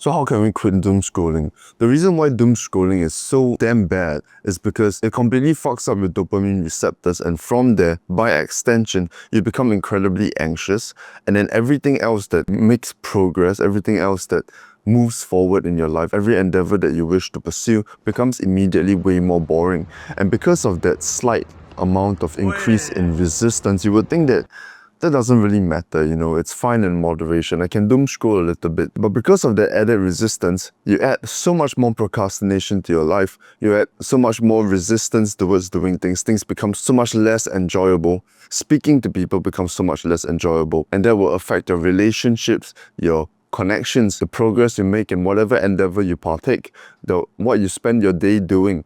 So how can we quit doom scrolling? The reason why doom scrolling is so damn bad is because it completely fucks up your dopamine receptors, and from there, by extension, you become incredibly anxious, and then everything else that makes progress, everything else that moves forward in your life, every endeavor that you wish to pursue becomes immediately way more boring. And because of that slight amount of increase in resistance, you would think that doesn't really matter, it's fine in moderation. I can doom scroll a little bit. But because of that added resistance, you add so much more procrastination to your life. You add so much more resistance towards doing things. Things become so much less enjoyable. Speaking to people becomes so much less enjoyable. And that will affect your relationships, your connections, the progress you make in whatever endeavor you partake, what you spend your day doing,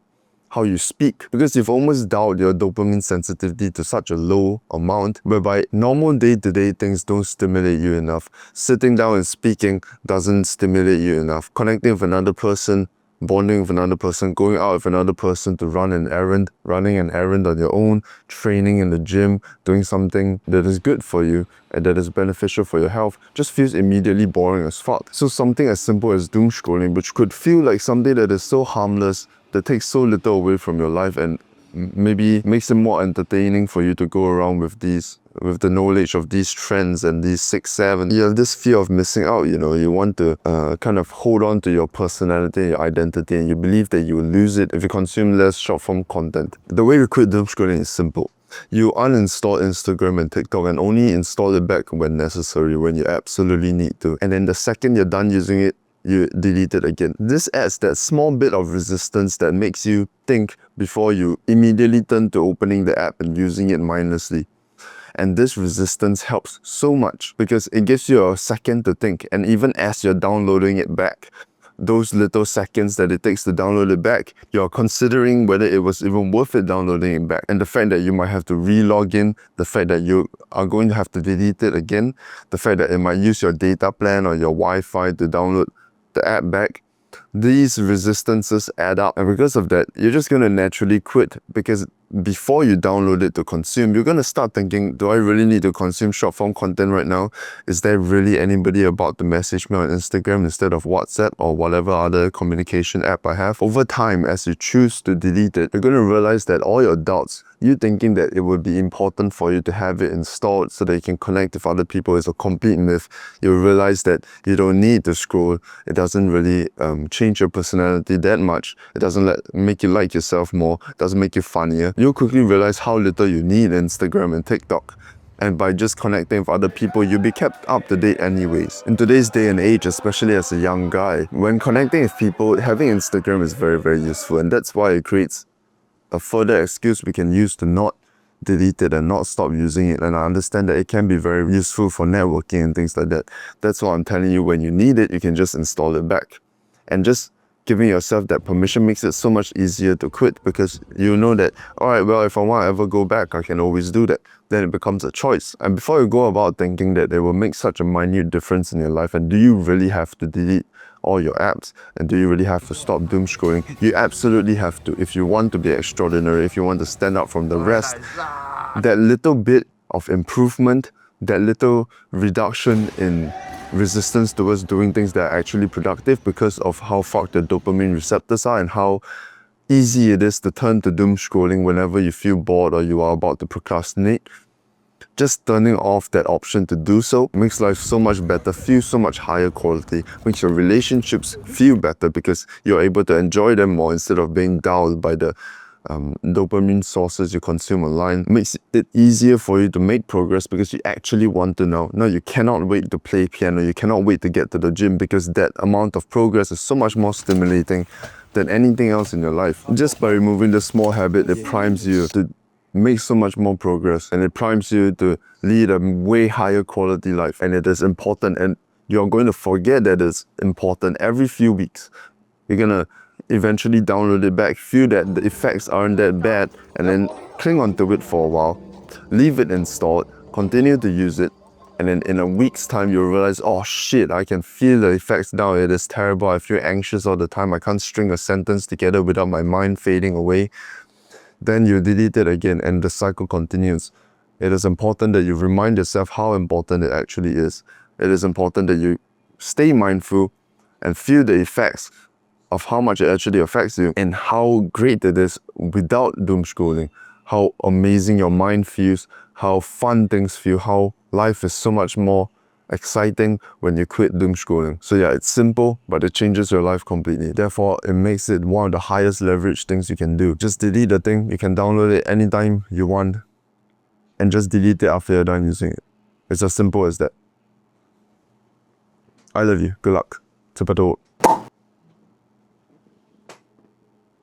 how you speak, because you've almost dialed your dopamine sensitivity to such a low amount whereby normal day-to-day things don't stimulate you enough. Sitting down and speaking doesn't stimulate you enough. Connecting with another person, bonding with another person, going out with another person to run an errand, running an errand on your own, training in the gym, doing something that is good for you and that is beneficial for your health, just feels immediately boring as fuck. So something as simple as doom scrolling, which could feel like something that is so harmless, that takes so little away from your life and maybe makes it more entertaining for you to go around with the knowledge of these trends and these 6, 7. You have this fear of missing out, you want to kind of hold on to your personality, your identity, and you believe that you will lose it if you consume less short-form content. The way to quit doom scrolling is simple. You uninstall Instagram and TikTok and only install it back when necessary, when you absolutely need to. And then the second you're done using it, you delete it again. This adds that small bit of resistance that makes you think before you immediately turn to opening the app and using it mindlessly. And this resistance helps so much because it gives you a second to think, and even as you're downloading it back, those little seconds that it takes to download it back, you're considering whether it was even worth it downloading it back. And the fact that you might have to re-log in, the fact that you are going to have to delete it again, the fact that it might use your data plan or your Wi-Fi to download the app back, these resistances add up. And because of that, you're just going to naturally quit, because before you download it to consume, you're going to start thinking, do I really need to consume short form content right now? Is there really anybody about to message me on Instagram instead of WhatsApp or whatever other communication app I have? Over time, as you choose to delete it, you're going to realize that all your doubts, you thinking that it would be important for you to have it installed so that you can connect with other people, is a complete myth. You'll realize that you don't need to scroll. It doesn't really change your personality that much. It doesn't make you like yourself more. It doesn't make you funnier. You'll quickly realize how little you need Instagram and TikTok. And by just connecting with other people, you'll be kept up to date anyways. In today's day and age, especially as a young guy, when connecting with people, having Instagram is very, very useful. And that's why it creates a further excuse we can use to not delete it and not stop using it. And I understand that it can be very useful for networking and things like that. That's why I'm telling you, when you need it, you can just install it back. And just giving yourself that permission makes it so much easier to quit, because you know that, alright, well, if I want to ever go back, I can always do that. Then it becomes a choice. And before you go about thinking that it will make such a minute difference in your life, and do you really have to delete all your apps, and do you really have to stop doom scrolling? You absolutely have to. If you want to be extraordinary, if you want to stand out from the rest, that little bit of improvement, that little reduction in resistance towards doing things that are actually productive because of how fucked the dopamine receptors are and how easy it is to turn to doom scrolling whenever you feel bored or you are about to procrastinate. Just turning off that option to do so makes life so much better, feels so much higher quality, makes your relationships feel better because you're able to enjoy them more instead of being dulled by the dopamine sources you consume online. Makes it easier for you to make progress because you actually want to know. No, you cannot wait to play piano, you cannot wait to get to the gym, because that amount of progress is so much more stimulating than anything else in your life. Just by removing the small habit, it primes you to make so much more progress, and it primes you to lead a way higher quality life. And it is important, and you're going to forget that it's important every few weeks. You're gonna eventually download it back, feel that the effects aren't that bad, and then cling onto it for a while, leave it installed, continue to use it, and then in a week's time you'll realize, oh shit, I can feel the effects now, it is terrible, I feel anxious all the time, I can't string a sentence together without my mind fading away. Then you delete it again and the cycle continues. It is important that you remind yourself how important it actually is. It is important that you stay mindful, and feel the effects of how much it actually affects you and how great it is without doom scrolling, how amazing your mind feels, how fun things feel, how life is so much more exciting when you quit doom scrolling. So yeah, it's simple, but it changes your life completely. Therefore, it makes it one of the highest leverage things you can do. Just delete the thing. You can download it anytime you want and just delete it after you're done using it. It's as simple as that. I love you. Good luck. Cepat